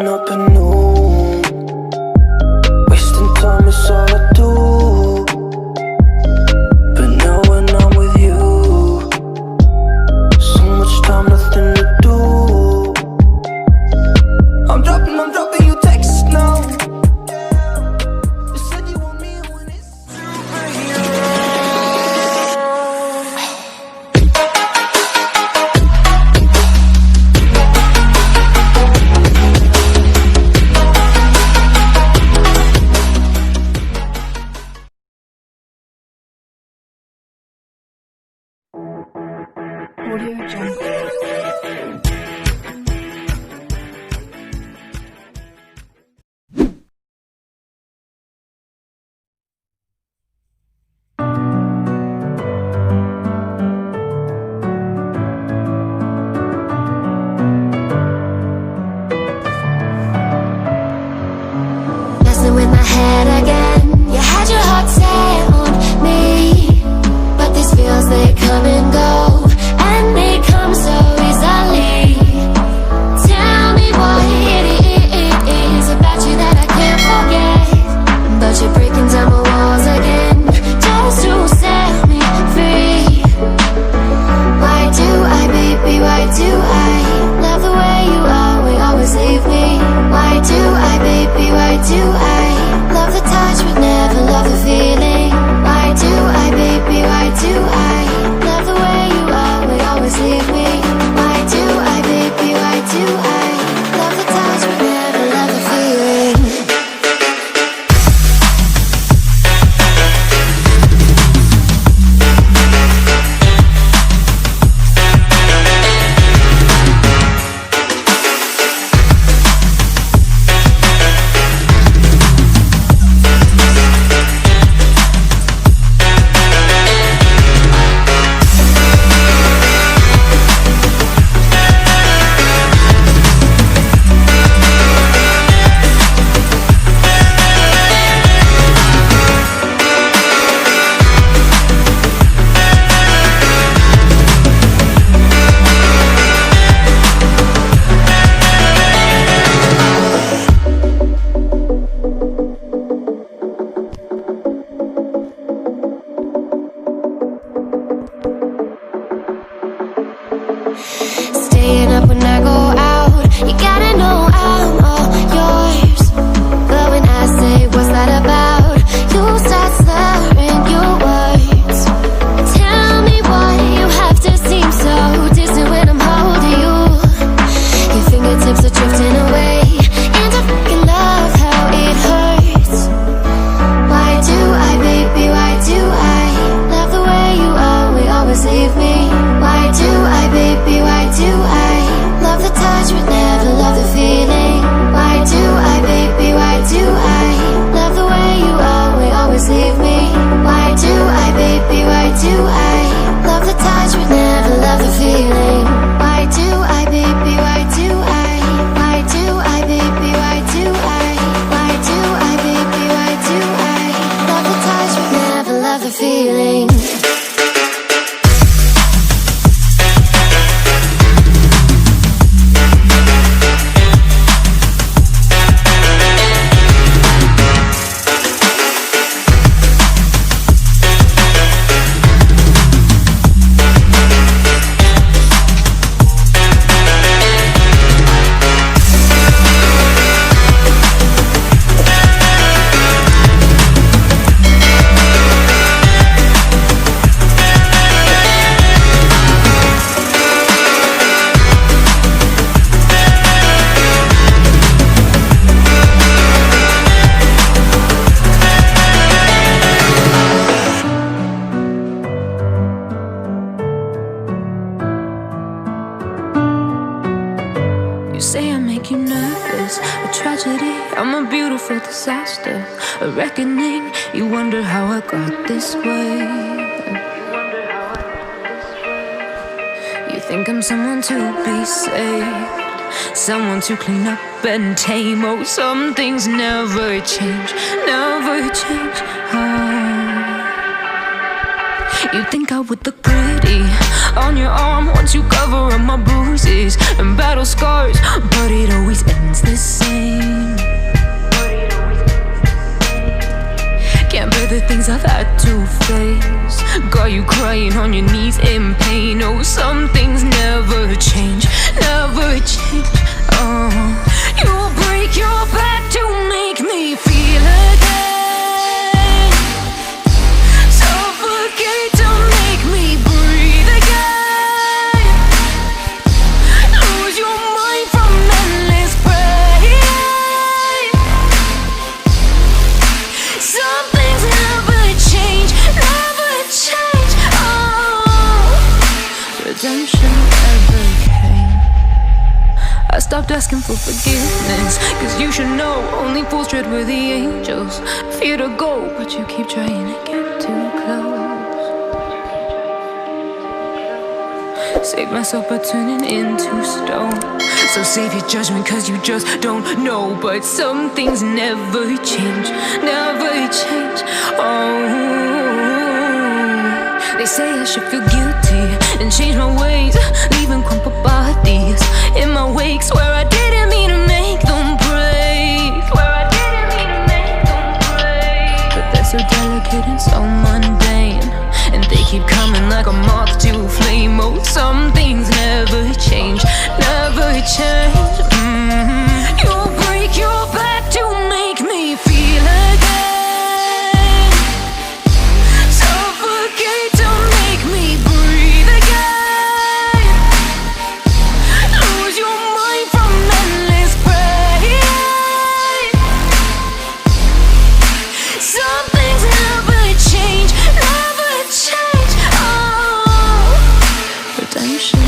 waking up anew. Wasting time is all I do. But now when I'm with you, so much time, nothing to do. I'm dropping you texts now. You said you want me when it's Audio Jungle. Messing with my head again. You had your heart set on me, but these feels, they come and go, and they come so easily. Tell me what it is about you that I can't forget, but you're breaking down my walls again, just to set me free. Why do I, baby, why do I love the way you always leave me? Why do I, baby, why do I love the touch but never love the feeling? Why do I, baby, why do I love the way you always leave me? Why do I, baby, why do I love the touch but never love the feeling? Staying up when I go out, you gotta know I'm all yours. But when I say what's that about, you start slurring your words. Tell me why you have to seem so distant when I'm holding you. Your fingertips are drifting away, and I fucking love how it hurts. Why do I, baby, why do I love the way you always leave me? Why do I, baby, why do I love the touch but never love the feeling? Why do I, baby, why do I love the way you always leave me? Why do I, baby, why do I love the touch but never love the feeling? Why do I, baby, why do I? Why do I, baby, why do I? Why do I, baby, why do I love the touch but never love the feeling? You say I make you nervous, a tragedy, I'm a beautiful disaster, a reckoning. You wonder how I got this way. You think I'm someone to be saved, someone to clean up and tame. Oh, some things never change, never change. You think I would look pretty on your arm once you cover up my bruises and battle scars, but it always ends the same. crying on your knees in pain. Oh, some things never change, never change. Oh, you break your back to make me feel again, suffocate to make me breathe again, lose your mind from endless pain. Some things never change, never change. Oh, redemption never came. I stopped asking for forgiveness, cause you should know only fools tread with the angels. Fear to go, but you keep trying to get too close. Save myself by turning into stone. So save your judgment cause you just don't know. But some things never change, never change. Oh, they say I should feel guilty and change my ways, leaving crumpled bodies in my wake. Swear I didn't mean to make them break, swear I didn't mean to make them break. But they're so delicate and so mundane, and they keep coming like a moth to a flame. Oh, some things never change, never change. You break your back to make me feel again, suffocate to make me breathe again, lose your mind from endless pain. Some things never change, never change. Oh, redemption